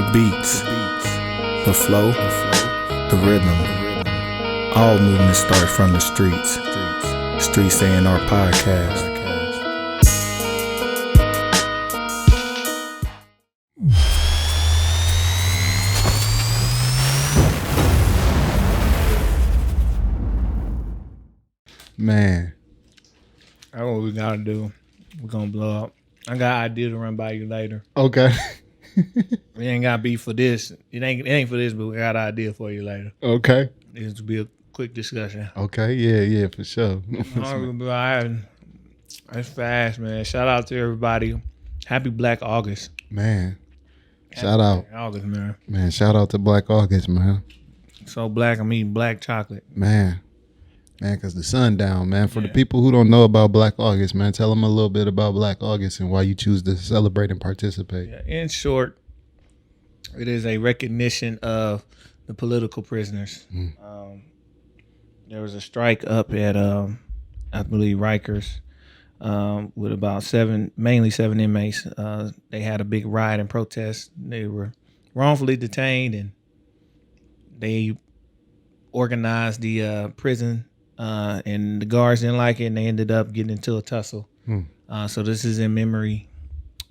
The beats, the flow, the rhythm. All movement starts from the streets. Streets A&R Podcast. Man, That's what we gotta do. We're gonna blow up. I got an idea to run by you later. okay. We ain't gotta be for this. It ain't for this, but we got an idea for you later. Okay. This will be a quick discussion. Okay. Yeah, for sure. All right, that's fast, man. Shout out to everybody. Happy Black August. Man, shout out. Black August, man. Man, shout out to Black August, man. So black, I'm eating black chocolate. Man, because the sun down, man. For the people who don't know about Black August, man, tell them a little bit about Black August and why you choose to celebrate and participate. Yeah, in short, it is a recognition of the political prisoners. There was a strike up at, I believe, Rikers with about mainly seven inmates. They had a big riot and protest. They were wrongfully detained, and they organized the prison, and the guards didn't like it, and they ended up getting into a tussle. So this is in memory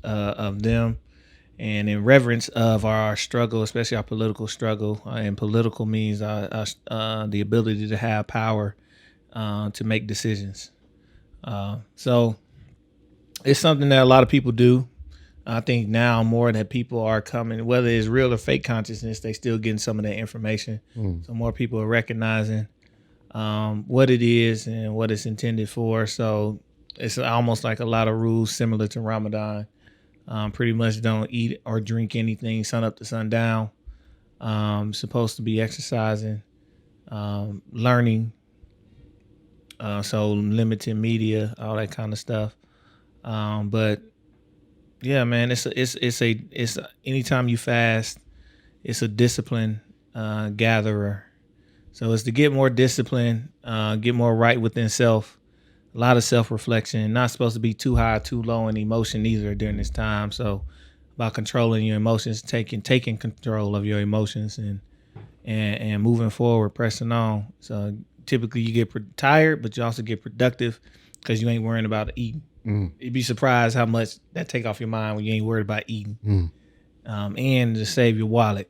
of them and in reverence of our struggle, especially our political struggle. And political means the ability to have power to make decisions. So it's something that a lot of people do. I think now more that people are coming, whether it's real or fake consciousness, they still getting some of that information. So more people are recognizing what it is and what it's intended for. So it's almost like a lot of rules similar to Ramadan. Pretty much don't eat or drink anything sun up to sundown. Supposed to be exercising, learning. So limited media, all that kind of stuff. But yeah, man, it's anytime you fast, it's a discipline gatherer. So it's to get more discipline, get more right within self. A lot of self-reflection. Not supposed to be too high, too low in emotion either during this time. So about controlling your emotions, taking control of your emotions and moving forward, pressing on. So typically you get tired, but you also get productive because you ain't worrying about eating. You'd be surprised how much that take off your mind when you ain't worried about eating. And to save your wallet.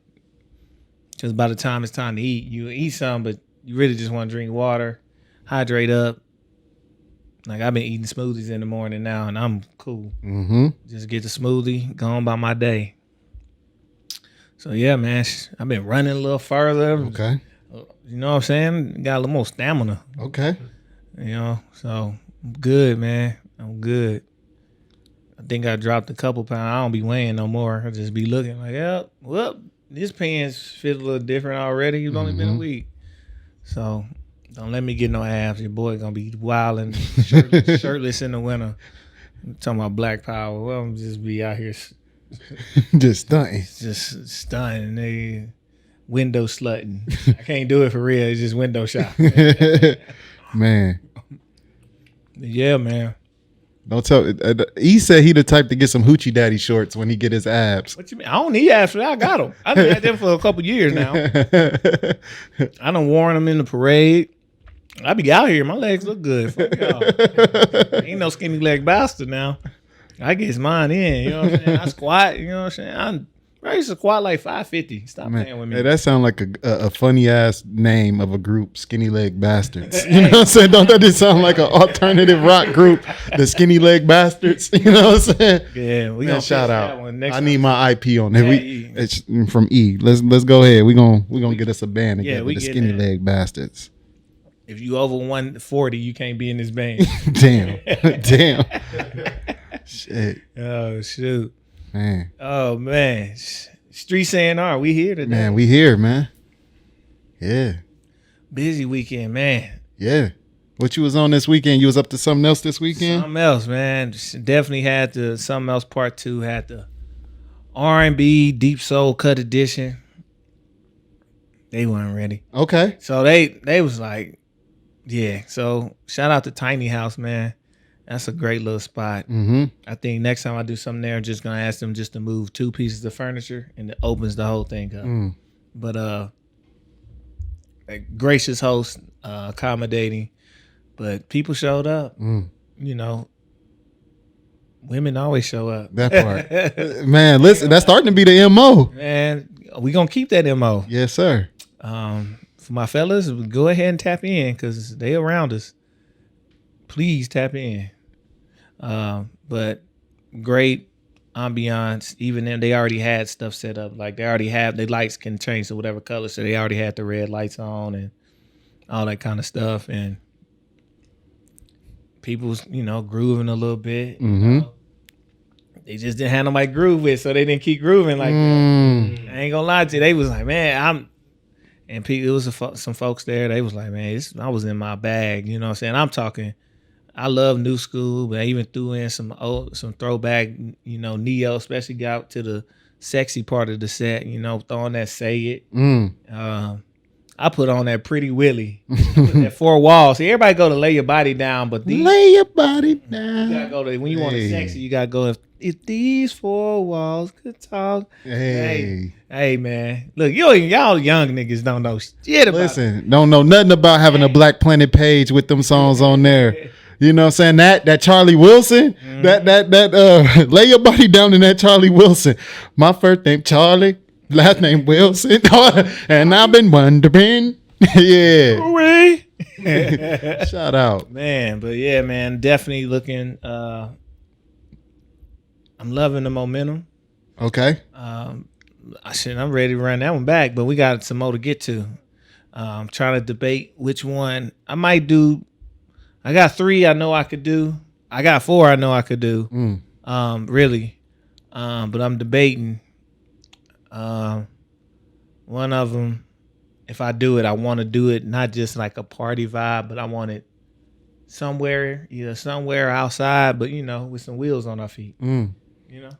Because by the time it's time to eat, you eat some, but you really just want to drink water, hydrate up. Like I've been eating smoothies in the morning now, and I'm cool. Just get the smoothie, go on by my day. So yeah, man, I've been running a little further. Okay. You know what I'm saying? Got a little more stamina. Okay. You know, so I'm good, man. I'm good. I think I dropped a couple pounds. I don't be weighing no more. I just be looking like, yep, well, this pants fit a little different already. It's only been a week. So don't let me get no abs. Your boy gonna be wilding, shirtless in the winter. I'm talking about black power. Well, I'm just be out here just stunting. just stunning. They window slutting. I can't do it for real. It's just window shop. Man. Yeah, man. Don't tell. He said he the type to get some hoochie daddy shorts when he get his abs. What you mean? I don't need abs for that. I got them. I've had them for a couple years now. I done worn them in the parade. I be out here. My legs look good. Fuck y'all. Ain't no skinny leg bastard now. I get mine in. You know what I'm saying? I squat. You know what I'm saying? I used to squat like 550. Stop playing with me. Hey, that sound like a funny ass name of a group, Skinny Leg Bastards. You know what I'm saying? Don't that just sound like an alternative rock group, the Skinny Leg Bastards? You know what I'm saying? Yeah, we gonna shout out. That one next I need my IP on there. Yeah, It's from E. Let's go ahead. We gonna get us a band together. we The get Skinny that. Leg Bastards. If you over 140, you can't be in this band. Damn. Shit. Oh shoot. Man. Oh man. Streets A&R, we here today. Man, we here, man. Yeah. Busy weekend, man. Yeah. What you was on this weekend? You was up to something else this weekend? Something else, man. Definitely had the something else part 2. Had the R&B Deep Soul Cut Edition. They weren't ready. Okay. So they was like, yeah. So shout out to Tiny House, man. That's a great little spot. Mm-hmm. I think next time I do something there, I'm just gonna ask them just to move 2 pieces of furniture, and it opens the whole thing up. But a gracious host, accommodating, but people showed up. You know, women always show up. That part, man. Listen, that's starting to be the MO. Man, we gonna keep that MO. Yes, sir. For my fellas, go ahead and tap in because they around us. Please tap in. But great ambiance. Even then, they already had stuff set up. Like they already have the lights can change to whatever color, so they already had the red lights on and all that kind of stuff. And people's, grooving a little bit. They just didn't have nobody groove with, so they didn't keep grooving like that. I ain't gonna lie to you. They was like, man, it was some folks there. They was like, man, I was in my bag. You know what I'm saying? I'm talking. I love new school, but I even threw in some throwback, neo, especially got out to the sexy part of the set, throwing that Say It. I put on that Pretty Willie, that 4 walls. See, everybody go to Lay Your Body Down, but lay your body down. You gotta go to, when you want it sexy, you gotta go, if these 4 walls could talk. Hey, man. Look, y'all young niggas don't know shit about Listen, don't know nothing about having a Black Planet page with them songs on there. You know what I'm saying? That Charlie Wilson, that Lay Your Body Down in that Charlie Wilson. My first name Charlie, last name Wilson. And I've been wondering. Yeah. Shout out. Man, but yeah, man, definitely looking, I'm loving the momentum. Okay. I'm ready to run that one back, but we got some more to get to. I'm trying to debate which one I might do. I got 3 I know I could do. I got 4 I know I could do. Really. But I'm debating. One of them, if I do it, I want to do it not just like a party vibe, but I want it somewhere outside, but with some wheels on our feet.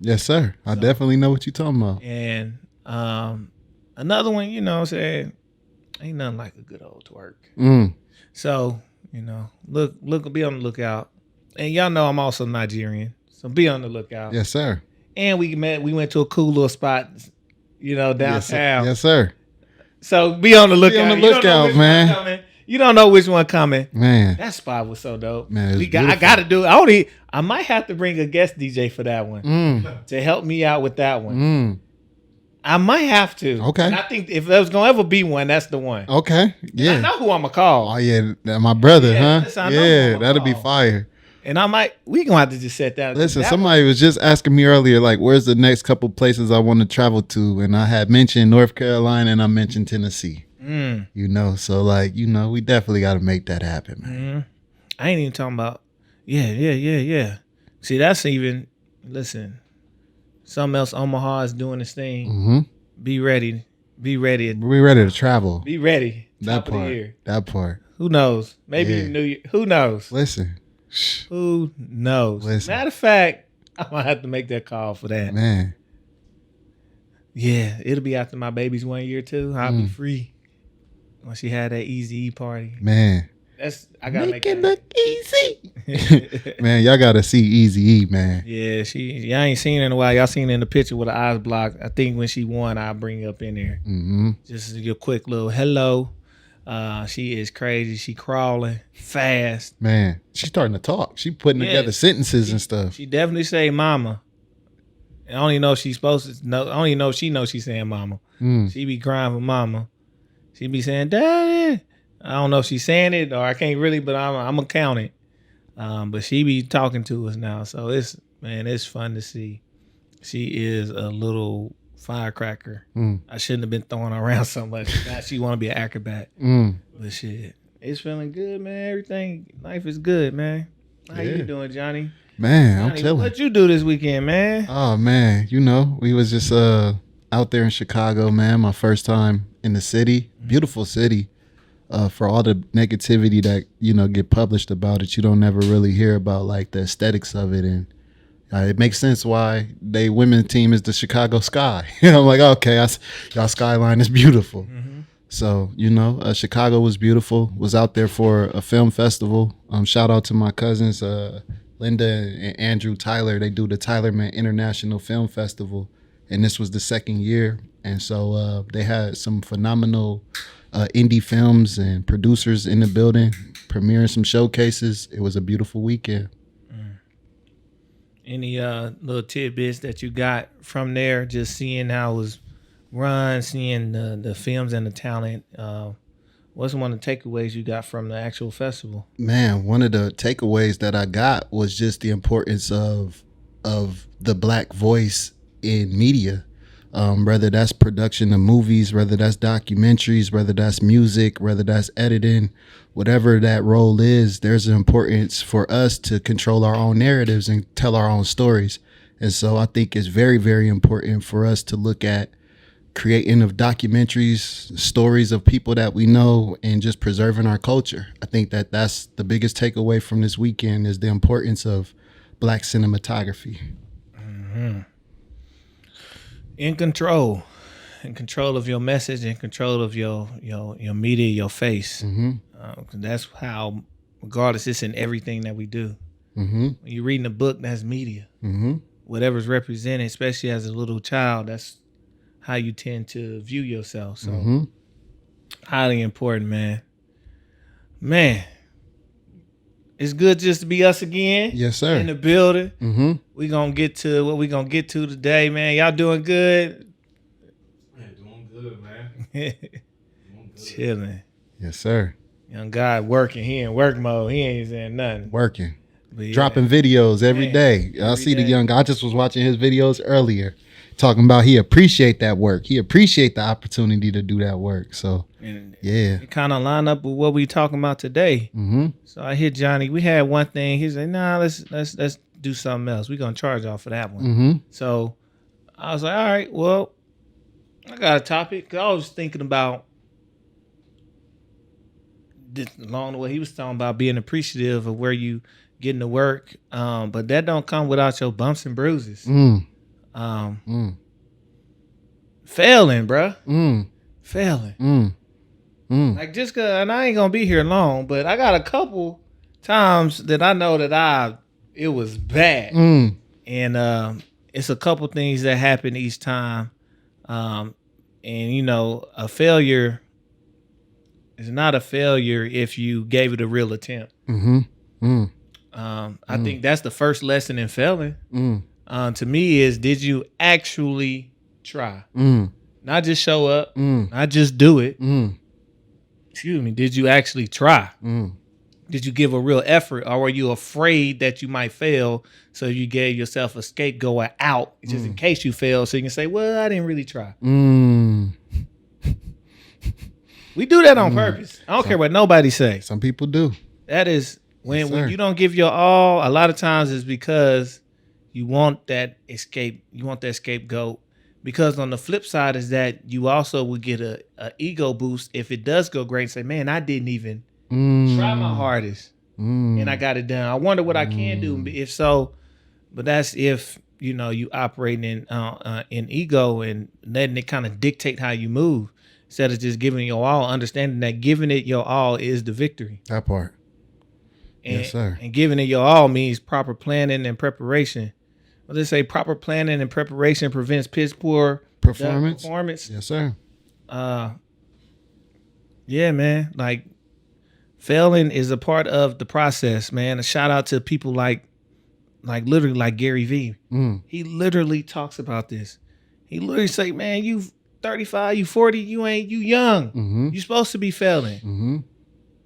Yes, sir. I definitely know what you're talking about. And another one, I'm saying, ain't nothing like a good old twerk. So, look, be on the lookout. And y'all know I'm also Nigerian, so be on the lookout. Yes, sir. And we went to a cool little spot, downtown. Yes, sir. So be on the lookout. Be on the lookout, man. You don't know which one coming. Man. That spot was so dope. Man, I gotta do it. I might have to bring a guest DJ for that one to help me out with that one. I might have to. Okay. And I think if there's gonna ever be one, that's the one. Okay. Yeah. And I know who I'm gonna call. Oh yeah, my brother, huh? Listen, Yeah, that'll be fire. And we gonna have to just set that. Listen, somebody was just asking me earlier, like, where's the next couple places I want to travel to? And I had mentioned North Carolina and I mentioned Tennessee. So like, we definitely got to make that happen, man. I ain't even talking about. Yeah. See, that's even. Listen, something else. Omaha is doing this thing. Be ready. Be ready. We're ready to travel. Be ready. That Top of the part. year. That part. Who knows? Maybe New Year. Who knows? Listen. Who knows? Listen. Matter of fact, I'm gonna have to make that call for that. Man. Yeah, it'll be after my baby's 1 year too. I'll be free when she had that Easy Party. Man. I gotta make it that. look easy. Man, y'all gotta see Easy E, man. Yeah, y'all ain't seen her in a while. Y'all seen her in the picture with her eyes blocked. I think when she won, I'll bring her up in there. Just your quick little hello. She is crazy. She crawling fast. Man, she's starting to talk. She putting together sentences and stuff. She definitely say mama. I don't even know if she's supposed to know. I don't even know if she knows she's saying mama. She be crying for mama. She be saying daddy. I don't know if she's saying it or I can't really, but I'm gonna count it. But she be talking to us now, so it's fun to see. She is a little firecracker. I shouldn't have been throwing her around so much. Now she want to be an acrobat. But shit, it's feeling good, man. Everything, life is good, man. How you doing, Johnny? Man, I'm chilling. What you do this weekend, man? Oh man, we was just out there in Chicago, man. My first time in the city, beautiful city. For all the negativity that get published about it, you don't never really hear about like the aesthetics of it, and it makes sense why they women's team is the Chicago Sky. I'm like, okay, y'all skyline is beautiful. So Chicago was beautiful. Was out there for a film festival. Shout out to my cousins, Linda and Andrew Tyler, they do the Tylerman International Film Festival, and this was the second year. And so they had some phenomenal indie films and producers in the building, premiering some showcases. It was a beautiful weekend. Any little tidbits that you got from there, just seeing how it was run, seeing the films and the talent? What's one of the takeaways you got from the actual festival? Man, one of the takeaways that I got was just the importance of the Black voice in media. Whether that's production of movies, whether that's documentaries, whether that's music, whether that's editing, whatever that role is, there's an importance for us to control our own narratives and tell our own stories. And so I think it's very, very important for us to look at creating of documentaries, stories of people that we know, and just preserving our culture. I think that that's the biggest takeaway from this weekend, is the importance of Black cinematography. Mm-hmm. In control of your message, in control of your media, your face. Mm-hmm. That's how, regardless, it's in everything that we do. Mm-hmm. When you're reading a book, that's media. Mm-hmm. Whatever's represented, especially as a little child, that's how you tend to view yourself. So Mm-hmm. highly important, man. Man, it's good just to be us again. Yes, sir. In the building. Mm-hmm. We gonna get to what we gonna get to today, man. Y'all doing good? Man, doing good, man. Doing good. Chilling. Yes, sir. Young guy working. He in work mode. He ain't saying nothing. Working. But yeah. Dropping videos every Man, day. I every see the day. young guy. I just was watching his videos earlier, talking about he appreciate that work. He appreciate the opportunity to do that work. So And yeah. it kind of line up with what we talking about today. Mm-hmm. So I hit Johnny. We had one thing. He said, "Nah, let's do something else. We gonna charge off for that one." Mm-hmm. So I was like, "All right, well, I got a topic." 'Cause I was thinking about this, along the way he was talking about being appreciative of where you getting to work, but that don't come without your bumps and bruises. Mm. Failing, bruh. Mm. Failing. Mm. Mm. Like just 'cause, and I ain't gonna be here long, but I got a couple times that I know that it was bad. Mm. And it's a couple things that happen each time. And you know, a failure is not a failure if you gave it a real attempt. Mm-hmm. Mm. I think that's the first lesson in failing. Mm. To me is, did you actually try? Mm. Not just show up, Mm. not just do it. Mm. Excuse me. Did you actually try? Mm. Did you give a real effort, or were you afraid that you might fail, so you gave yourself a scapegoat out just in case you fail, so you can say, well, I didn't really try. Mm. We do that on purpose. I don't care what nobody say. Some people do. That is when, Yes, when sir. you don't give your all, a lot of times it's because you want that scapegoat. Because on the flip side is that you also would get a ego boost if it does go great and say, man, I didn't even try my hardest and I got it done. I wonder what I can do. If so, but that's if, you know, you operating in ego and letting it kind of dictate how you move instead of just giving it your all, understanding that giving it your all is the victory. That part. And, Yes, sir. And giving it your all means proper planning and preparation. Well, they say proper planning and preparation prevents piss poor performance. Yes, sir. Yeah, man. Like, failing is a part of the process, man. A shout out to people like literally like Gary Vee. Mm. He literally talks about this. He literally say, man, you 35, you 40, you young. Mm-hmm. You supposed to be failing. Mm-hmm.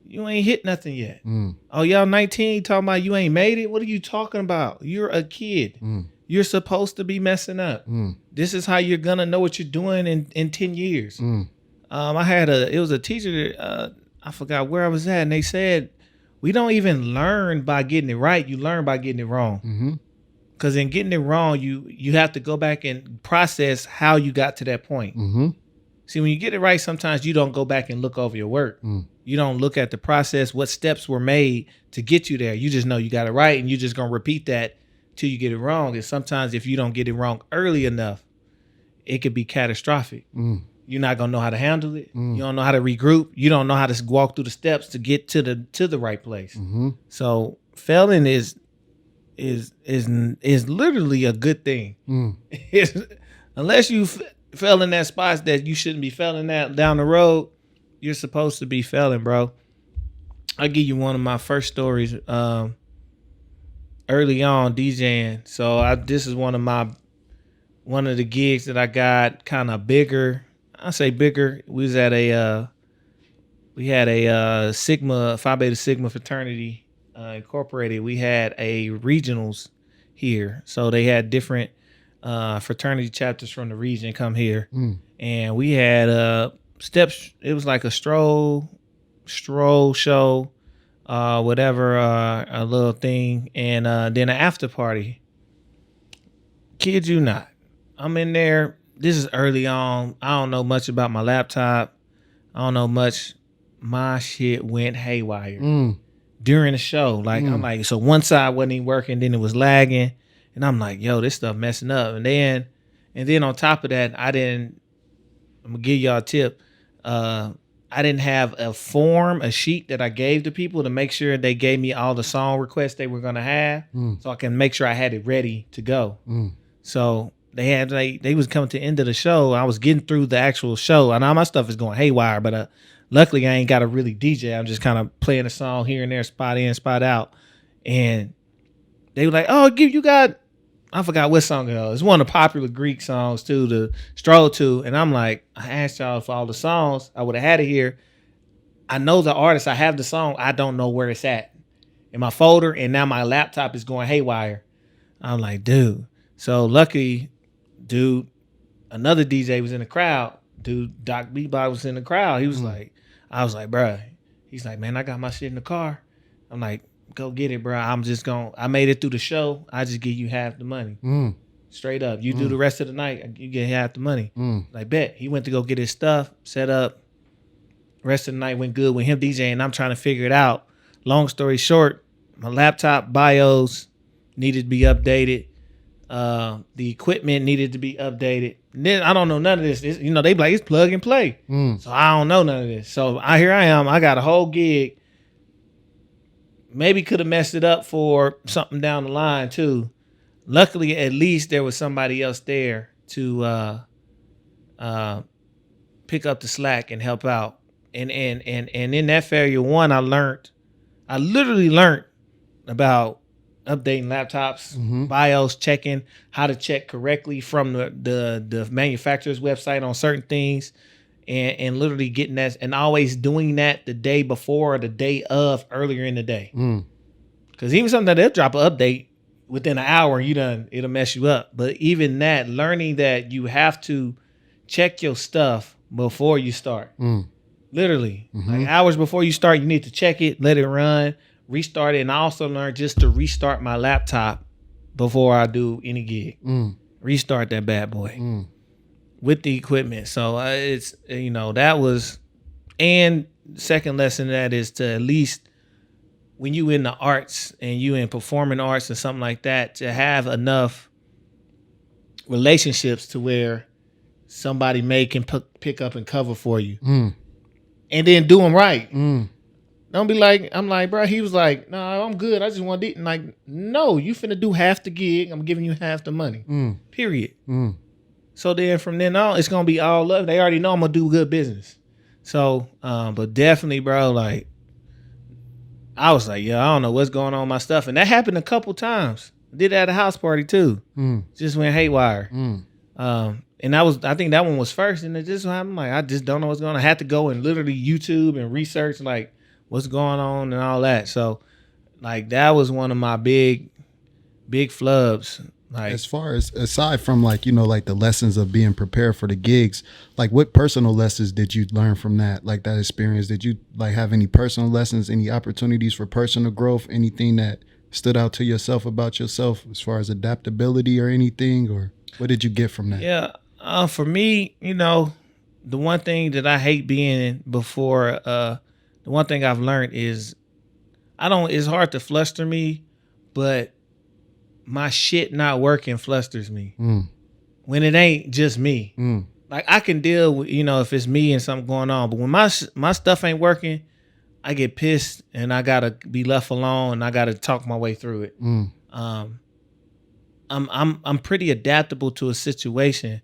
You ain't hit nothing yet. Mm. Oh, y'all 19 talking about you ain't made it? What are you talking about? You're a kid. Mm. You're supposed to be messing up. Mm. This is how you're gonna know what you're doing in 10 years. Mm. It was a teacher, I forgot where I was at, and they said, we don't even learn by getting it right. You learn by getting it wrong. Mm-hmm. Because in getting it wrong, you have to go back and process how you got to that point. Mm-hmm. See, when you get it right, sometimes you don't go back and look over your work. Mm. You don't look at the process, what steps were made to get you there. You just know you got it right, and you're just going to repeat that till you get it wrong. And sometimes if you don't get it wrong early enough, it could be catastrophic. Mm. You're not going to know how to handle it. You don't know how to regroup. You don't know how to walk through the steps to get to the right place. Mm-hmm. So failing is is literally a good thing. Unless you fell in that spot that you shouldn't be failing that down the road, you're supposed to be failing, bro. I'll give you one of my first stories. Early on DJing, so this is one of the gigs that I got kind of bigger. I say bigger. We was at we had a Phi Beta Sigma fraternity incorporated. We had a regionals here, so they had different fraternity chapters from the region come here, and we had steps. It was like a stroll show, whatever, a little thing, and then an after party. Kid you not, I'm in there. This is early on. I don't know much about my laptop. I don't know much. My shit went haywire during the show. Like I'm like, so one side wasn't even working, then it was lagging, and I'm like, yo, this stuff messing up. And then on top of that, I'm gonna give y'all a tip. I didn't have a sheet that I gave to people to make sure they gave me all the song requests they were gonna have, so I can make sure I had it ready to go. So they was coming to the end of the show. I was getting through the actual show, and all my stuff is going haywire. But luckily, I ain't got to really DJ. I'm just kind of playing a song here and there, spot in, spot out. And they were like, "Oh, you got." I forgot what song it was. It's one of the popular Greek songs too, to stroll to. And I'm like, I asked y'all for all the songs. I would have had it here. I know the artist. I have the song. I don't know where it's at in my folder. And now my laptop is going haywire. I'm like, dude. So lucky, dude, another DJ was in the crowd. Dude, Doc Bebop was in the crowd. He was like, I was like, bruh. He's like, man, I got my shit in the car. I'm like, go get it, bro. I made it through the show. I just give you half the money. Straight up. You do the rest of the night, you get half the money. Like, bet. He went to go get his stuff, set up. Rest of the night went good with him DJing. I'm trying to figure it out. Long story short, my laptop BIOS needed to be updated. The equipment needed to be updated. And then I don't know none of this. They be like, it's plug and play. So I don't know none of this. So here I am. I got a whole gig. Maybe could have messed it up for something down the line too. Luckily, at least there was somebody else there to pick up the slack and help out. And in that failure one, I literally learned about updating laptops, BIOS, checking how to check correctly from the manufacturer's website on certain things. And literally getting that and always doing that the day before or the day of earlier in the day. Because even something that they'll drop an update within an hour, it'll mess you up. But even that, learning that you have to check your stuff before you start. Literally. Like hours before you start, you need to check it, let it run, restart it. And I also learned just to restart my laptop before I do any gig. Restart that bad boy. With the equipment. So it's, that was, and second lesson of that is to at least when you in the arts and you in performing arts and something like that, to have enough relationships to where somebody can pick up and cover for you. And then do them right. Don't be like, I'm like, bro, he was like, no, I'm good. I just want to, like, no, you finna do half the gig. I'm giving you half the money. Period. So then from then on, it's going to be all love. They already know I'm going to do good business. So, but definitely, bro, like, I was like, I don't know what's going on with my stuff. And that happened a couple times. Did that at a house party too. Just went haywire. And I think that one was first. And it just happened. Like, I just don't know what's going on. I had to go and literally YouTube and research like what's going on and all that. So like, that was one of my big flubs. Like, as far as aside from like, like the lessons of being prepared for the gigs, like what personal lessons did you learn from that? Like that experience, did you like have any personal lessons, any opportunities for personal growth, anything that stood out to yourself about yourself as far as adaptability or anything, or what did you get from that? Yeah. For me, the one thing that I hate being before, the one thing I've learned is it's hard to fluster me, but my shit not working flusters me when it ain't just me. Like I can deal with, if it's me and something going on, but when my stuff ain't working, I get pissed and I gotta be left alone and I gotta talk my way through it. I'm pretty adaptable to a situation,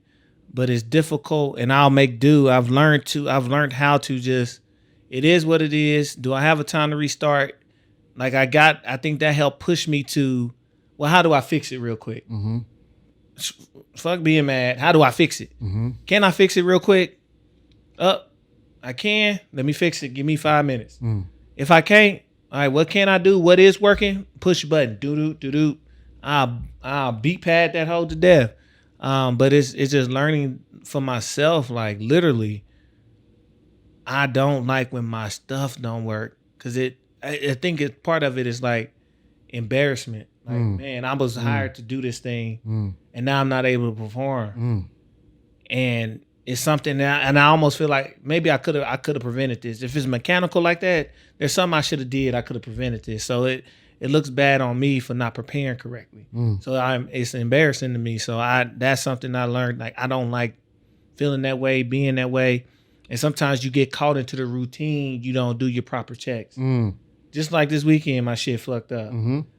but it's difficult, and I'll make do. I've learned how to just. It is what it is. Do I have a time to restart? Like I think that helped push me to, well, how do I fix it real quick? Mm-hmm. Fuck being mad. How do I fix it? Mm-hmm. Can I fix it real quick? I can. Let me fix it. Give me 5 minutes. Mm. If I can't, all right, what can I do? What is working? Push a button. Do. I'll beat pad that hole to death. But it's just learning for myself, like literally, I don't like when my stuff don't work. Cause I think part of it is like embarrassment. Like, man, I was hired to do this thing and now I'm not able to perform. And it's something that, and I almost feel like maybe I could have prevented this. If it's mechanical like that, there's something I should have did. I could have prevented this. So it looks bad on me for not preparing correctly. So it's embarrassing to me. So that's something I learned. Like I don't like feeling that way, being that way. And sometimes you get caught into the routine. You don't do your proper checks. Just like this weekend, my shit fucked up.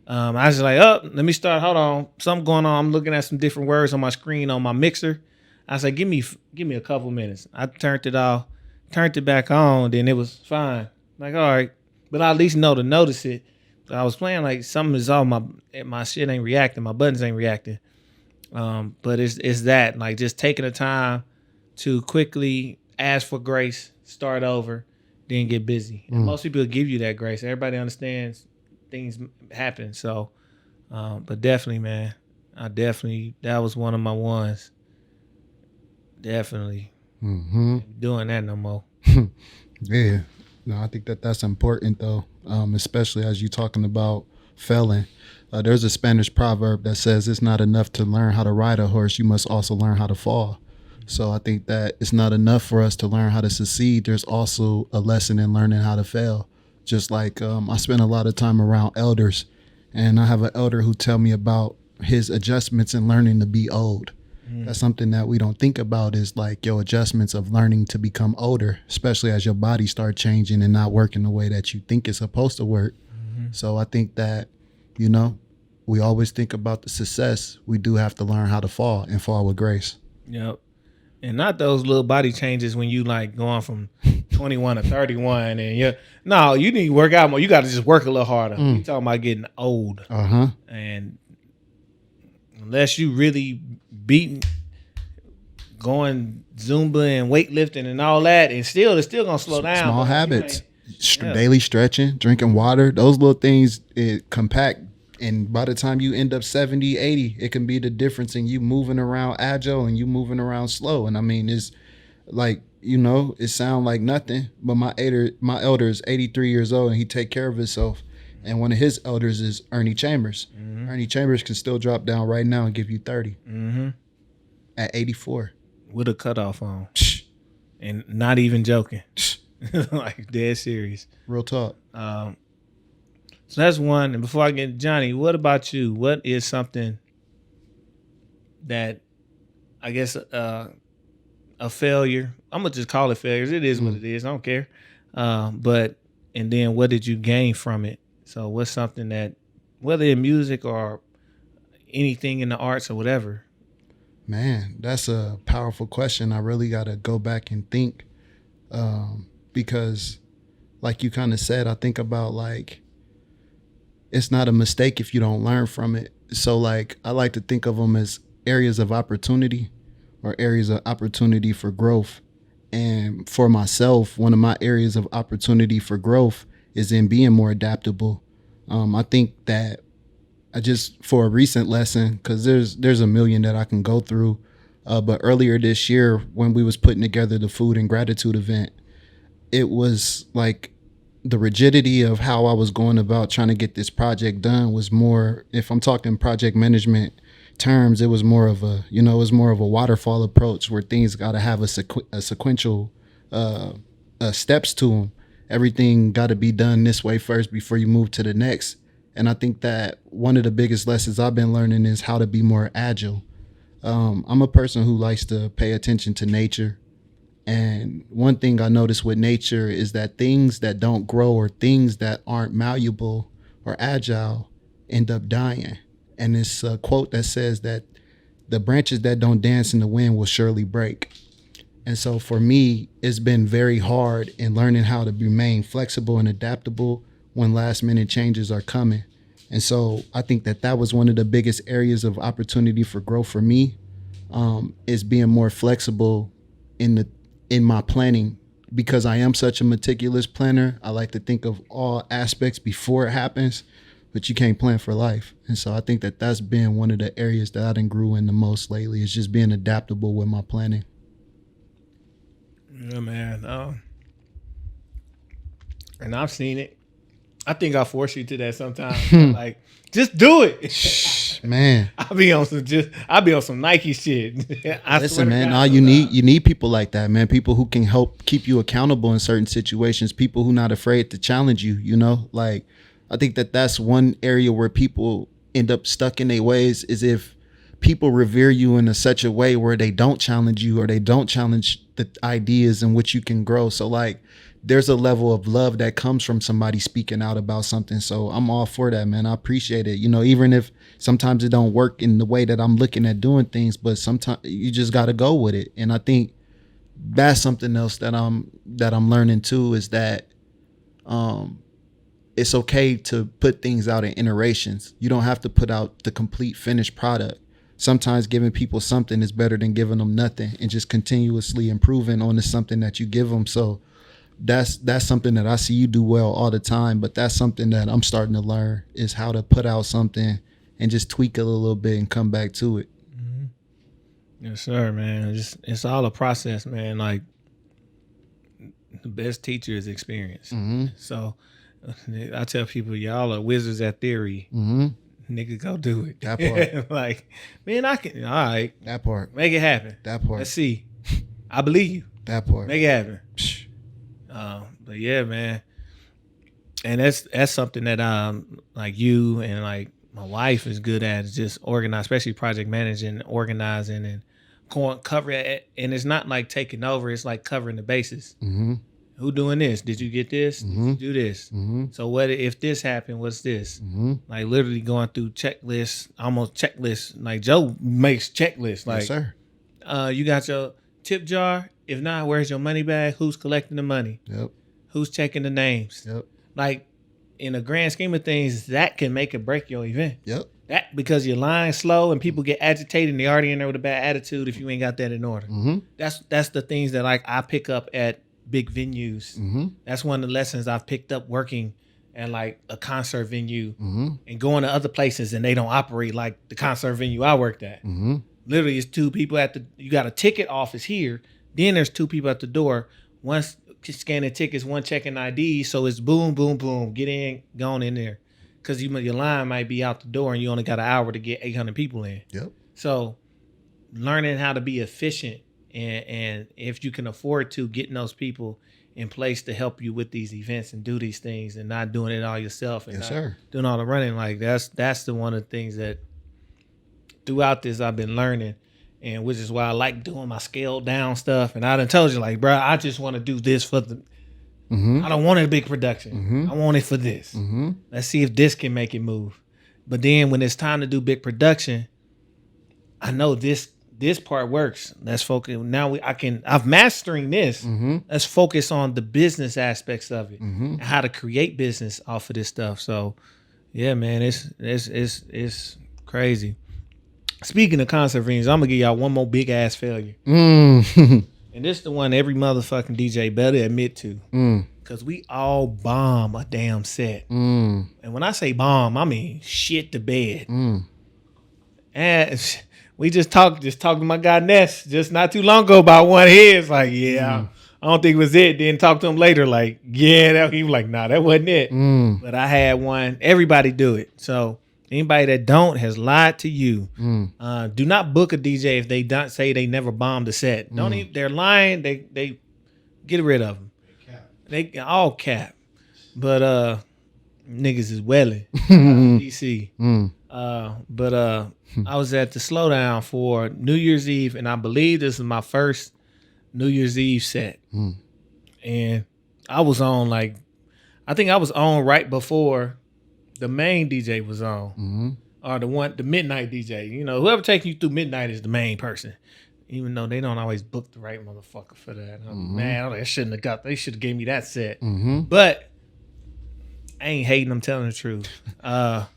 I was just like, let me start. Hold on, something going on. I'm looking at some different words on my screen on my mixer. I was like, give me a couple minutes. I turned it off, turned it back on, then it was fine. Like, all right, but I at least know to notice it. So I was playing like something is off. My shit ain't reacting. My buttons ain't reacting. But it's that, like, just taking the time to quickly ask for grace, start over, then get busy. And most people give you that grace. Everybody understands things happen. So, but definitely, man, that was one of my ones. Definitely doing that no more. Yeah. No, I think that's important though, especially as you're talking about failing. There's a Spanish proverb that says it's not enough to learn how to ride a horse, you must also learn how to fall. So I think that it's not enough for us to learn how to succeed. There's also a lesson in learning how to fail. Just like I spend a lot of time around elders, and I have an elder who tell me about his adjustments in learning to be old. That's something that we don't think about, is like your adjustments of learning to become older, especially as your body start changing and not working the way that you think it's supposed to work. So I think that, we always think about the success. We do have to learn how to fall and fall with grace. Yep. And not those little body changes when you like going from 21 to 31 and you need to work out more. You got to just work a little harder. You talking about getting old. And unless you really going Zumba and weightlifting and all that, and it's still gonna slow down. Small habits, daily stretching, drinking water, those little things, it compact. And by the time you end up 70, 80, it can be the difference in you moving around agile and you moving around slow. And I mean, it's like, it sounds like nothing, but my elder is 83 years old and he take care of himself. And one of his elders is Ernie Chambers. Ernie Chambers can still drop down right now and give you 30 at 84. With a cutoff on. And not even joking. Like dead serious. Real talk. So that's one. And before I get Johnny, what about you? What is something that I guess a failure? I'm gonna just call it failures. It is what it is. I don't care. And then what did you gain from it? So what's something that, whether in music or anything in the arts or whatever? Man, that's a powerful question. I really got to go back and think because like you kind of said, I think about like, it's not a mistake if you don't learn from it. So like, I like to think of them as areas of opportunity or areas of opportunity for growth. And for myself, one of my areas of opportunity for growth is in being more adaptable. I think that for a recent lesson, because there's a million that I can go through. But earlier this year, when we was putting together the food and gratitude event, it was like the rigidity of how I was going about trying to get this project done was more, if I'm talking project management terms, it was more of a, waterfall approach where things got to have a sequential steps to them. Everything got to be done this way first before you move to the next. And I think that one of the biggest lessons I've been learning is how to be more agile. I'm a person who likes to pay attention to nature. And one thing I noticed with nature is that things that don't grow or things that aren't malleable or agile end up dying. And it's a quote that says that the branches that don't dance in the wind will surely break. And so for me, it's been very hard in learning how to remain flexible and adaptable when last minute changes are coming. And so I think that was one of the biggest areas of opportunity for growth for me, is being more flexible in my planning, because I am such a meticulous planner. I like to think of all aspects before it happens, but you can't plan for life. And so I think that that's been one of the areas that I done grew in the most lately, is just being adaptable with my planning. Yeah, man. And I've seen it. I think I force you to that sometimes. Like, just do it, man. I'll be on some Nike shit. Listen, man. You need people like that, man. People who can help keep you accountable in certain situations. People who not afraid to challenge you. You know, like I think that that's one area where people end up stuck in their ways, is if people revere you in such a way where they don't challenge you, or they don't challenge the ideas in which you can grow. So like, there's a level of love that comes from somebody speaking out about something. So I'm all for that, man. I appreciate it. You know, even if sometimes it don't work in the way that I'm looking at doing things, but sometimes you just got to go with it. And I think that's something else that I'm learning too, is that it's okay to put things out in iterations. You don't have to put out the complete finished product. Sometimes giving people something is better than giving them nothing, and just continuously improving on the something that you give them. So that's something that I see you do well all the time, but that's something that I'm starting to learn, is how to put out something and just tweak it a little bit and come back to it. Mm-hmm. Yes, sir, man. It's all a process, man. Like, the best teacher is experience. Mm-hmm. So I tell people, y'all are wizards at theory. Mm-hmm. Nigga, go do it. That part. Like, man, I can. All right. That part. Make it happen. That part. Let's see. I believe you. That part. Make it happen. But yeah, man. And that's something that like you and like my wife is good at, is just organize, especially project managing, organizing, and cover it. And it's not like taking over; it's like covering the bases. Mm-hmm. Who doing this? Did you get this? Mm-hmm. Did you do this? Mm-hmm. So what if this happened? What's this? Mm-hmm. Like literally going through checklists, almost checklists. Like Joe makes checklists. Like, yes, sir. You got your tip jar. If not, where's your money bag? Who's collecting the money? Yep. Who's checking the names? Yep. Like, in the grand scheme of things, that can make or break your event. Yep. That, because you're lying slow and people get agitated and they already in there with a bad attitude if you ain't got that in order. Mm-hmm. That's the things that like I pick up at big venues. Mm-hmm. That's one of the lessons I've picked up working at like a concert venue, mm-hmm. and going to other places and they don't operate like the concert venue I worked at. Mm-hmm. Literally, it's two people you got a ticket office here. Then there's two people at the door. One's scanning tickets, one checking ID. So it's boom, boom, boom. Get in, going in there. Because your line might be out the door and you only got an hour to get 800 people in. Yep. So learning how to be efficient and if you can afford to, getting those people in place to help you with these events and do these things and not doing it all yourself and yes, sir. Doing all the running. Like that's the one of the things that throughout this I've been learning. And which is why I like doing my scaled down stuff. And I done told you, like, bro, I just want to do this for the. Mm-hmm. I don't want a big production. Mm-hmm. I want it for this. Mm-hmm. Let's see if this can make it move. But then when it's time to do big production, I know this part works. Let's focus. Now I'm mastering this. Mm-hmm. Let's focus on the business aspects of it, mm-hmm. and how to create business off of this stuff. So, yeah, man, it's crazy. Speaking of concert venues, I'm gonna give y'all one more big ass failure. And this is the one every motherfucking DJ better admit to. Cause we all bomb a damn set. And when I say bomb, I mean shit to bed. And we just talked to my guy Ness just not too long ago about one of his. Like, yeah, I don't think it was it. Then talk to him later, like, yeah, he was like, nah, that wasn't it. But I had one. Everybody do it. So anybody that don't has lied to you. Do not book a DJ if they don't say they never bombed a set. Don't even. They're lying. They get rid of them. They all cap. But niggas is welling. DC. But I was at the Slowdown for New Year's Eve, and I believe this is my first New Year's Eve set. And I was on I think I was on right before the main DJ was on. or the midnight DJ. You know, whoever taking you through midnight is the main person. Even though they don't always book the right motherfucker for that. Man, they shouldn't have got. They should have gave me that set. But I ain't hating. I'm telling the truth. I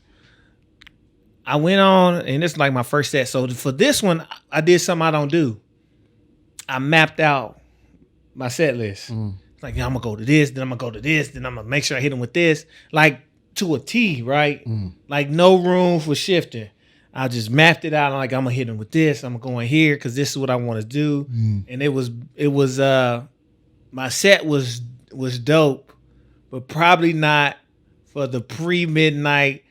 went on, and this is like my first set. So for this one, I did something I don't do. I mapped out my set list. It's like, yeah, I'm gonna go to this, then I'm gonna go to this, then I'm gonna make sure I hit them with this, like to a T, right? Like no room for shifting. I just mapped it out. I'm like, I'm gonna hit him with this. I'm going here because this is what I want to do. And it was my set was dope, but probably not for the pre-midnight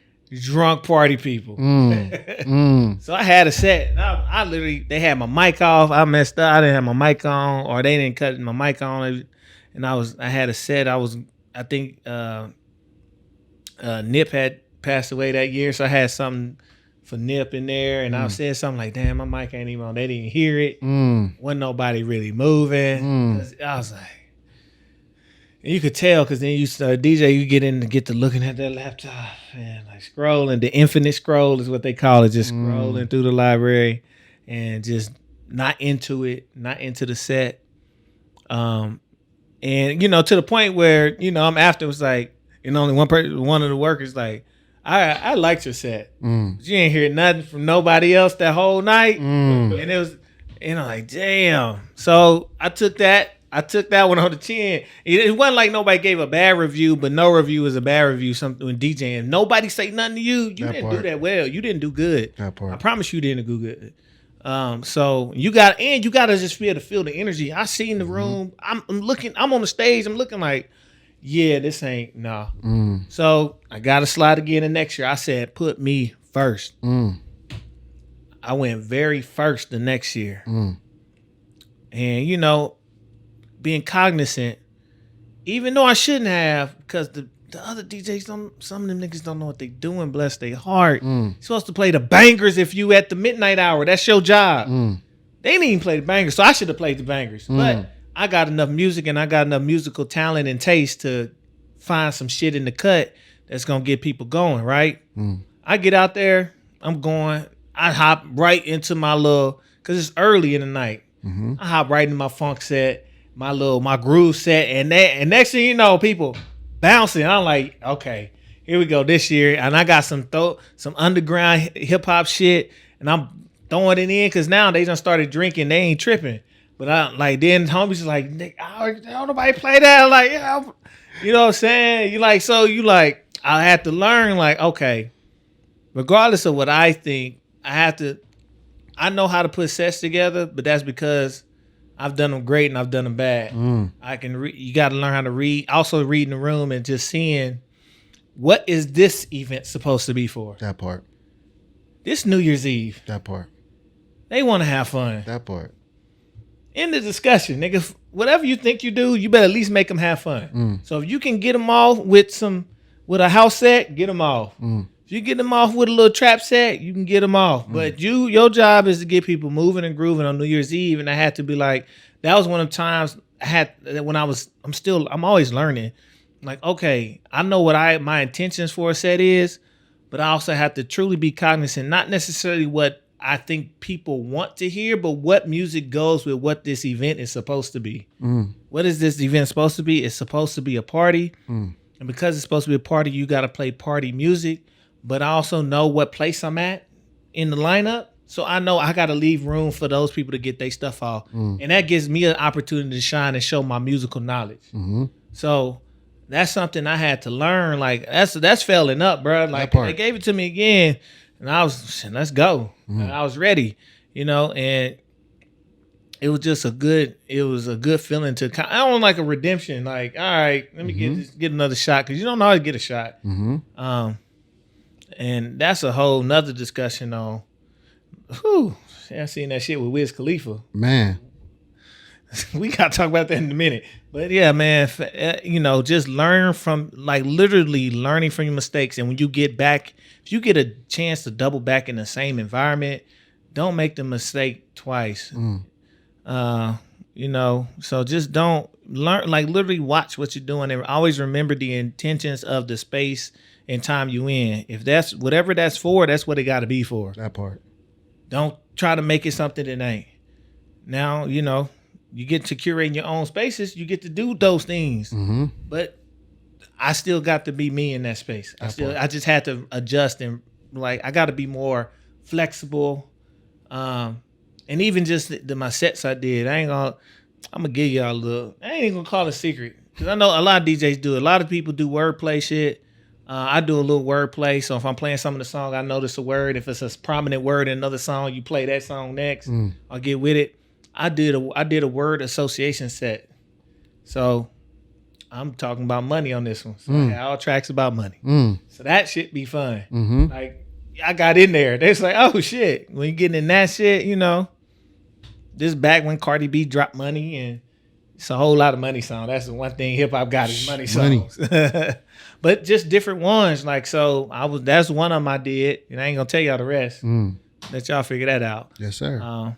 drunk party people. So I had a set. I literally, they had my mic off. I messed up. I didn't have my mic on, or they didn't cut my mic on, and I had a set. I think Nip had passed away that year, so I had something for Nip in there, and I said something like, damn, my mic ain't even on. They didn't hear it. Wasn't nobody really moving. I was like, and you could tell because then you start DJ, you get to looking at that laptop and like scrolling. The infinite scroll is what they call it, just scrolling through the library and just not into it, not into the set. And you know, to the point where, you know, I'm after, it was like, you know, only one of the workers like, I liked your set. But you ain't hear nothing from nobody else that whole night. And it was, you know, like, damn. So I took that one on the chin. It wasn't like nobody gave a bad review, but no review is a bad review. Something when DJing, nobody say nothing to you. You didn't do that well. You didn't do good. That part. I promise you didn't do good. So you gotta just be able to feel the energy. I see in the room. I'm looking. I'm on the stage. I'm looking like, yeah, this ain't nah. So I gotta slide again the next year. I said, put me first. I went very first the next year, and you know, being cognizant, even though I shouldn't have, because the other DJs some of them niggas don't know what they doing. Bless their heart. You're supposed to play the bangers if you at the midnight hour. That's your job. They didn't even play the bangers, so I should have played the bangers. But I got enough music and I got enough musical talent and taste to find some shit in the cut that's gonna get people going, right? I get out there, I'm going, I hop right into my little, cause it's early in the night. I hop right into my funk set, my groove set, and next thing you know, people bouncing. I'm like, okay, here we go this year. And I got some underground hip hop shit, and I'm throwing it in because now they done started drinking, they ain't tripping. But I like then homies like, don't nobody play that. Like, yeah, you know what I'm saying? You like, I had to learn, like, okay, regardless of what I think, I know how to put sets together, but that's because I've done them great and I've done them bad. You got to learn how to read, also reading the room and just seeing what is this event supposed to be for. That part. This New Year's Eve. That part. They want to have fun. That part. In the discussion, nigga, whatever you think you do, you better at least make them have fun. So if you can get them off with a house set, get them off. If you get them off with a little trap set, you can get them off. But your job is to get people moving and grooving on New Year's Eve. And I had to be like, that was one of the times I had when I'm always learning. Like, okay, I know what my intentions for a set is, but I also have to truly be cognizant, not necessarily what I think people want to hear, but what music goes with what this event is supposed to be. What is this event supposed to be? It's supposed to be a party. And because it's supposed to be a party, you got to play party music. But I also know what place I'm at in the lineup. So I know I got to leave room for those people to get their stuff off. And that gives me an opportunity to shine and show my musical knowledge. So that's something I had to learn. Like, that's failing up, bro. Like, they gave it to me again. And I was, let's go. And I was ready, you know, and it was just a good feeling to, I don't like a redemption. Like, all right, let me get another shot. Cause you don't know how to get a shot. And that's a whole nother discussion on, I seen that shit with Wiz Khalifa. Man. We got to talk about that in a minute. But yeah, man, you know, just learn from, like, literally learning from your mistakes. And when you get back, if you get a chance to double back in the same environment, don't make the mistake twice. You know, so just don't learn, like literally watch what you're doing and always remember the intentions of the space and time you in. If that's whatever that's for, that's what it got to be for. That part. Don't try to make it something that ain't. Now, you know, you get to curating your own spaces, you get to do those things. Mm-hmm. But I still got to be me in that space. I just had to adjust and like I got to be more flexible. And even just my sets I did, I'm gonna give y'all a little. I ain't even gonna call it a secret because I know a lot of DJs do it. A lot of people do wordplay shit. I do a little wordplay. So if I'm playing some of the song, I notice a word. If it's a prominent word in another song, you play that song next. I'll get with it. I did a word association set. So I'm talking about money on this one. So I had all tracks about money. So that shit be fun. Mm-hmm. Like I got in there. They're like, oh shit. When you getting in that shit, you know. This back when Cardi B dropped money and it's a whole lot of money songs. That's the one thing hip hop got is money songs. But just different ones. Like so that's one of them I did. And I ain't gonna tell y'all the rest. Let y'all figure that out. Yes, sir.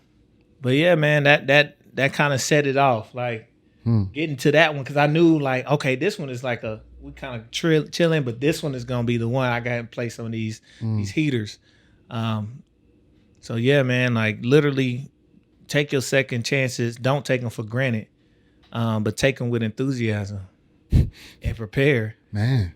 But yeah, man, that kind of set it off. Like getting to that one because I knew like, okay, this one is like we kind of chilling, but this one is gonna be the one I got to play some of these heaters. So yeah, man, like literally take your second chances. Don't take them for granted, but take them with enthusiasm and prepare. Man,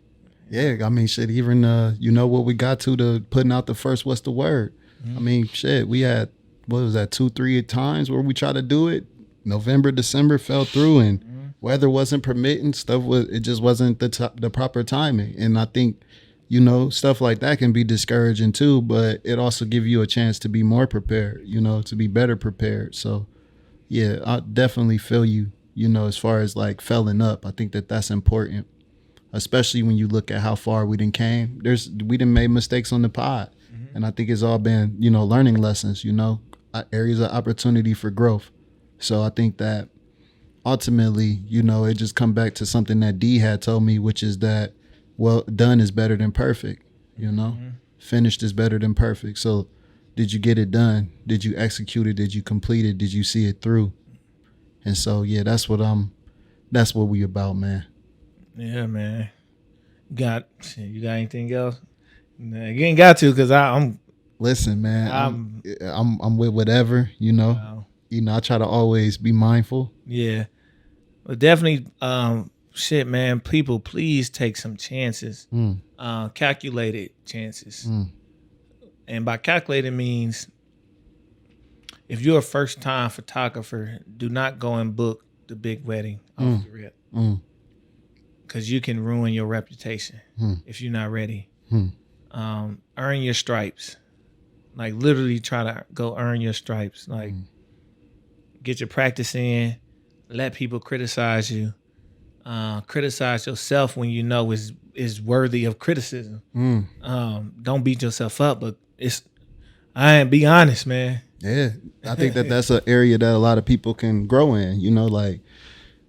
yeah, I mean, shit, even, you know what we got to putting out the first, what's the word? I mean, shit, we had, what was that, 2-3 times where we tried to do it. November, December fell through and weather wasn't permitting. It just wasn't the proper timing. And I think, you know, stuff like that can be discouraging too, but it also give you a chance to be more prepared, you know, to be better prepared. So yeah, I definitely feel you, you know, as far as like felling up. I think that's important, especially when you look at how far we done came. We done made mistakes on the pod. And I think it's all been, you know, learning lessons, you know, areas of opportunity for growth. So I think that ultimately, you know, it just come back to something that D had told me, which is that, well, done is better than perfect, you know? Finished is better than perfect. So did you get it done? Did you execute it? Did you complete it? Did you see it through? And so, yeah, that's what we about, man. Yeah, man. You got anything else? Nah, you ain't got to because I'm. Listen, man, I'm with whatever, you know. Wow. You know, I try to always be mindful. Yeah, but definitely, shit, man. People, please take some chances, calculated chances. And by calculated means, if you're a first-time photographer, do not go and book the big wedding off the rip, because you can ruin your reputation if you're not ready. Earn your stripes. Like literally try to go earn your stripes. Like get your practice in. Let people criticize you. Criticize yourself when you know is worthy of criticism. Don't beat yourself up, but be honest, man. Yeah, I think that's an area that a lot of people can grow in. You know, like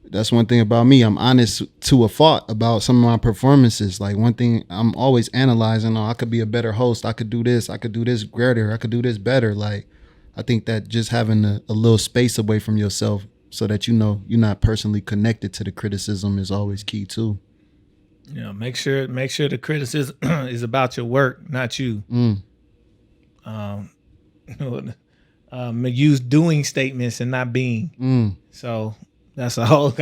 that's one thing about me. I'm honest to a fault about some of my performances. Like one thing I'm always analyzing, I could be a better host. I could do this greater. I could do this better. Like I think that just having a little space away from yourself so that you know you're not personally connected to the criticism is always key too. Yeah, make sure the criticism is about your work, not you. Use doing statements and not being. So that's the whole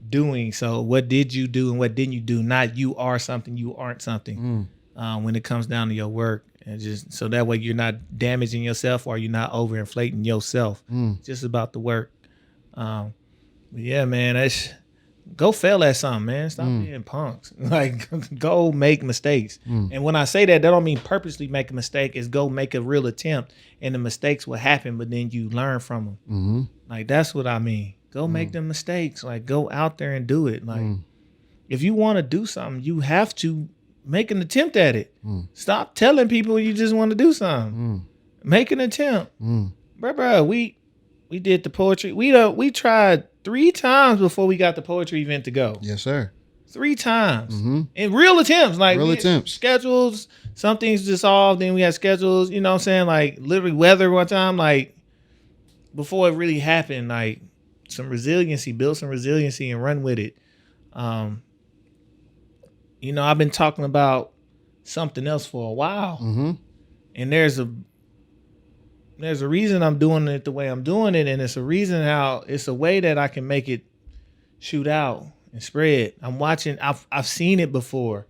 doing. So what did you do and what didn't you do? Not you are something, you aren't something. When it comes down to your work, and just so that way you're not damaging yourself or you're not overinflating yourself. Just about the work. But yeah, man, go fail at something, man. Stop being punks. Like go make mistakes. And when I say that don't mean purposely make a mistake. It's go make a real attempt, and the mistakes will happen, but then you learn from them. Like that's what I mean. Go make them mistakes. Like go out there and do it. Like if you want to do something, you have to make an attempt at it. Stop telling people you just want to do something. Make an attempt. Bro, we did the poetry. We tried 3 times before we got the poetry event to go. Yes, sir. 3 times. And real attempts. Like real attempts. Schedules. Some things dissolved. Then we had schedules, you know what I'm saying? Like literally weather one time. Like before it really happened, like resiliency, build some resiliency, and run with it. You know, I've been talking about something else for a while, and there's a reason I'm doing it the way I'm doing it, and it's a reason how it's a way that I can make it shoot out and spread. I'm watching. I've seen it before,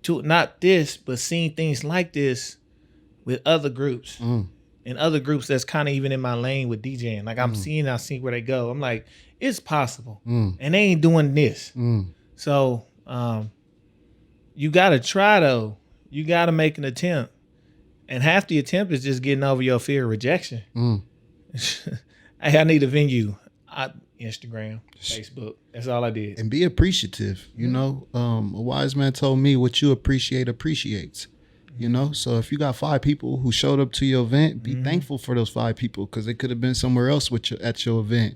not this, but seen things like this with other groups. And other groups that's kind of even in my lane with DJing. Like I see where they go. I'm like, it's possible. And they ain't doing this. So you got to try though. You got to make an attempt. And half the attempt is just getting over your fear of rejection. Hey, I need a venue. Instagram, Facebook. That's all I did. And be appreciative. You know, a wise man told me what you appreciate appreciates. You know, so if you got 5 people who showed up to your event, be thankful for those 5 people because they could have been somewhere else at your event.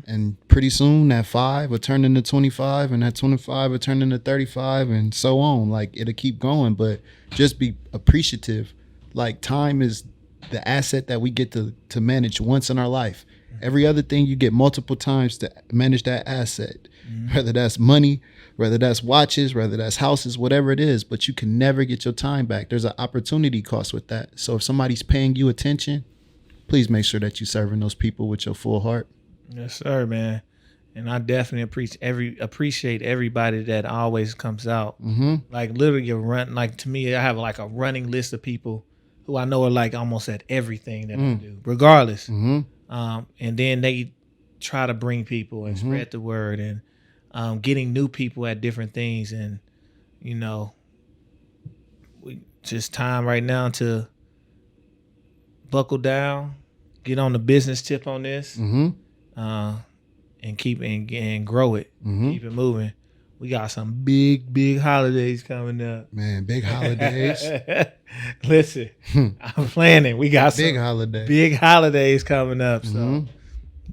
And pretty soon that 5 will turn into 25 and that 25 will turn into 35 and so on. Like it'll keep going, but just be appreciative. Like time is the asset that we get to manage once in our life. Every other thing you get multiple times to manage that asset, whether that's money, whether that's watches, whether that's houses, whatever it is, but you can never get your time back. There's an opportunity cost with that. So if somebody's paying you attention, please make sure that you're serving those people with your full heart. Yes, sir, man. And I definitely appreciate everybody that always comes out. Like literally to me, I have like a running list of people who I know are like almost at everything that I do, regardless. And then they try to bring people and spread the word and getting new people at different things. And, you know, we just time right now to buckle down, get on the business tip on this, and keep and grow it, keep it moving. We got some big holidays coming up. Man, big holidays. Listen, I'm planning. We got some big holidays coming up. So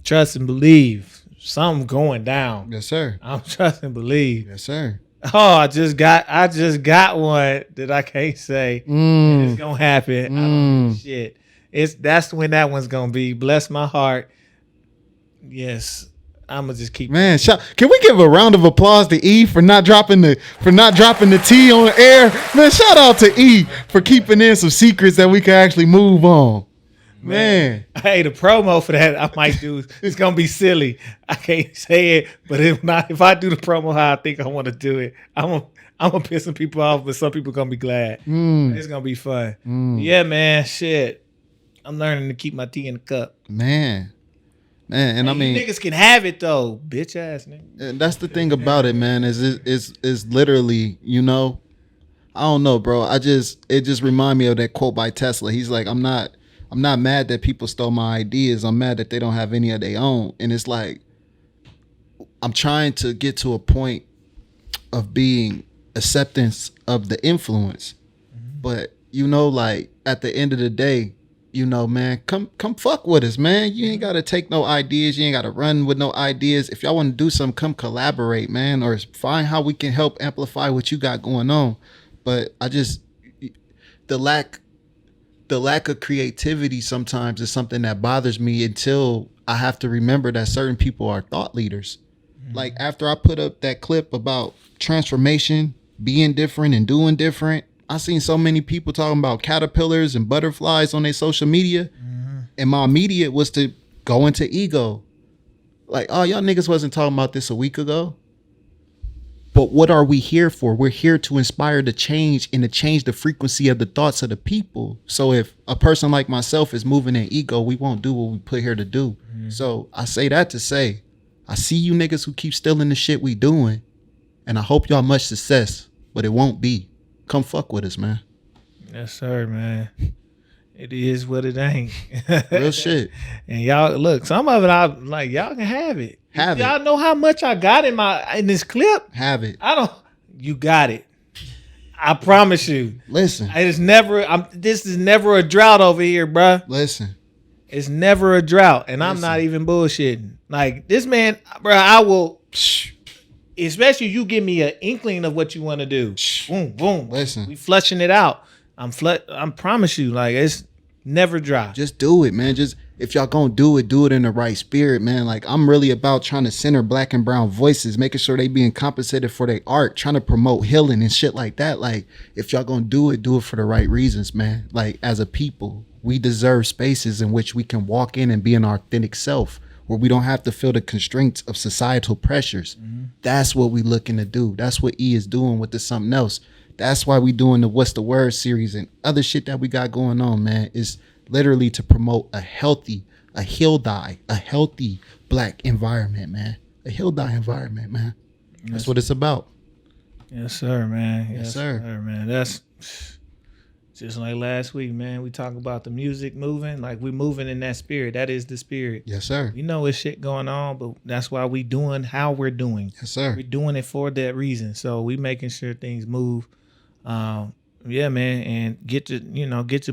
trust and believe. Something going down. Yes, sir. I'm trust and believe. Yes, sir. Oh, I just got one that I can't say. It's gonna happen. I don't give a shit. That's when that one's gonna be. Bless my heart. Yes. I'm gonna just keep. Man, can we give a round of applause to E for not dropping the T on the air? Man, shout out to E for keeping in some secrets that we can actually move on. Man. Hey, the promo for that I might do. It's gonna be silly. I can't say it, but if I do the promo how I think I want to do it, I'm gonna piss some people off, but some people gonna be glad. It's gonna be fun. Yeah, man. Shit, I'm learning to keep my tea in the cup. Man, and I mean, niggas can have it though, bitch ass nigga. And that's the thing about it, man. Is literally, you know, I don't know, bro. It just remind me of that quote by Tesla. He's like, I'm not mad that people stole my ideas. I'm mad that they don't have any of their own. And it's like, I'm trying to get to a point of being acceptance of the influence. But, you know, like at the end of the day, you know, man, come fuck with us, man. You ain't got to take no ideas. You ain't got to run with no ideas. If y'all want to do something, come collaborate, man, or find how we can help amplify what you got going on. But the lack of creativity sometimes is something that bothers me until I have to remember that certain people are thought leaders. Like after I put up that clip about transformation, being different and doing different, I seen so many people talking about caterpillars and butterflies on their social media. And my immediate was to go into ego. Like, oh, y'all niggas wasn't talking about this a week ago. But what are we here for? We're here to inspire the change and to change the frequency of the thoughts of the people. So if a person like myself is moving in ego, we won't do what we put here to do. So I say that to say, I see you niggas who keep stealing the shit we doing. And I hope y'all much success, but it won't be. Come fuck with us, man. Yes, sir, man. It is what it ain't. Real shit. And y'all, look, some of it, I like, y'all can have it. Y'all know how much I got in this clip? Have it. You got it. I promise you. Listen. This is never a drought over here, bruh. Listen. It's never a drought. And I'm not even bullshitting. Like, this man, bruh, I will, especially you give me an inkling of what you want to do. Boom, boom. Listen. We flushing it out. I promise you, like, it's never dry. Just do it, man. if y'all gonna do it in the right spirit, man. Like, I'm really about trying to center black and brown voices, making sure they being compensated for their art, trying to promote healing and shit like that. Like, if y'all gonna do it for the right reasons, man. Like, as a people, we deserve spaces in which we can walk in and be an authentic self, where we don't have to feel the constraints of societal pressures. That's what we looking to do. That's what E is doing with the Something Else. That's why we doing the What's the Word series and other shit that we got going on, man. Is literally to promote a healthy black environment, man. A Hildi environment, man. That's what it's about. Yes, sir, man. Yes, sir. Man. That's just like last week, man. We talk about the music moving, like we moving in that spirit. That is the spirit. Yes, sir. You know, it's shit going on, but that's why we doing how we're doing. Yes, sir. We're doing it for that reason. So we making sure things move. Yeah, man, and get your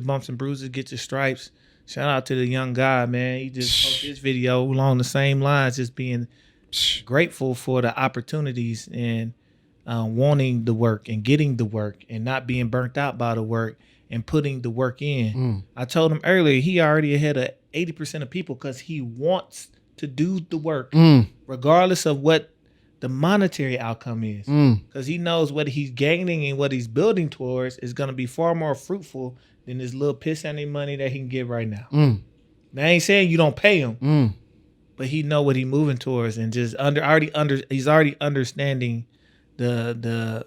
bumps and bruises, get your stripes. Shout out to the young guy, man. He just posted this video along the same lines, just being grateful for the opportunities and wanting the work and getting the work and not being burnt out by the work and putting the work in. I told him earlier, he already ahead of 80% of people because he wants to do the work regardless of what the monetary outcome is, because he knows what he's gaining and what he's building towards is going to be far more fruitful than this little piss any money that he can get right now. Now, I ain't saying you don't pay him, but he know what he's moving towards and just he's already understanding the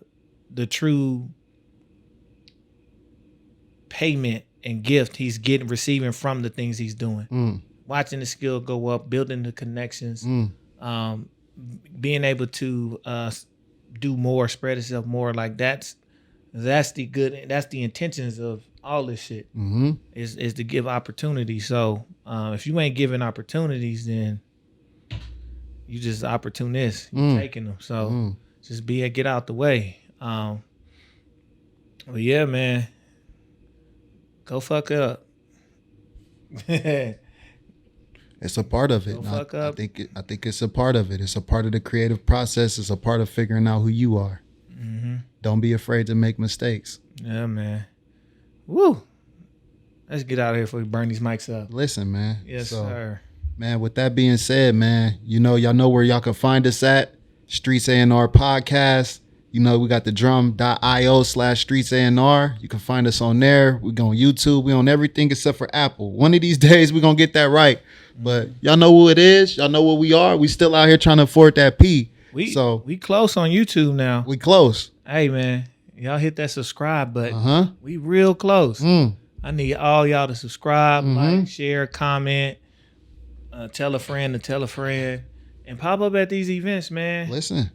true payment and gift he's receiving from the things he's doing. Watching the skill go up, building the connections, being able to do more, spread itself more. Like that's the intentions of all this shit. Is to give opportunities. So if you ain't giving opportunities, then you just opportunist. You taking them. So just get out the way. But yeah, man, go fuck up. It's a part of it. Fuck up. I think it's a part of it. It's a part of the creative process. It's a part of figuring out who you are. Don't be afraid to make mistakes. Yeah, man. Woo. Let's get out of here before we burn these mics up. Listen, man. Yes, sir. Man, with that being said, man, y'all know where y'all can find us at. Streets A&R Podcast. We got the drum.io/Streets A&R. You can find us on there. We go on YouTube. We on everything except for Apple. One of these days, we're going to get that right. But y'all know who it is. Y'all know what we are. We still out here trying to afford that P. We close on YouTube now. We close. Hey, man. Y'all hit that subscribe button. We real close. I need all y'all to subscribe, like, share, comment, tell a friend to tell a friend, and pop up at these events, man. Listen.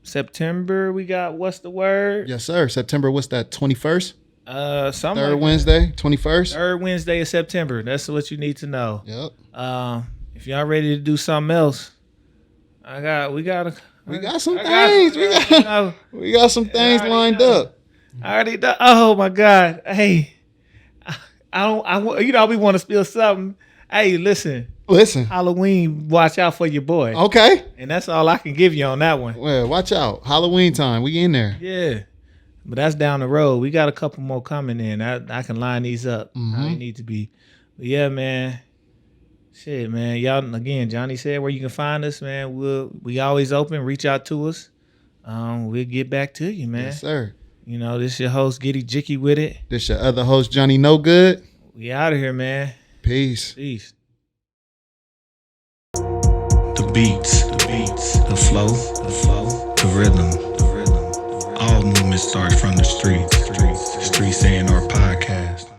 September, we got What's the Word? Yes, sir. September, what's that, 21st? Third Wednesday, 21st? Third Wednesday of September. That's what you need to know. Yep. If y'all ready to do something else, we got some things. We got some things lined up. I already done. Oh my God. Hey, we want to spill something. Hey, listen. Halloween, watch out for your boy. Okay. And that's all I can give you on that one. Well, watch out. Halloween time. We in there. Yeah. But that's down the road. We got a couple more coming in. I can line these up how they need to be. But yeah, man. Shit, man. Y'all, again, Johnny said where you can find us, man. We always open. Reach out to us. We'll get back to you, man. Yes, sir. This your host, getEJIKEwithit. This your other host, Jonny Knogood. We out of here, man. Peace. The beats, the flow, the rhythm. All movement starts from the streets. Streets A&R Podcast.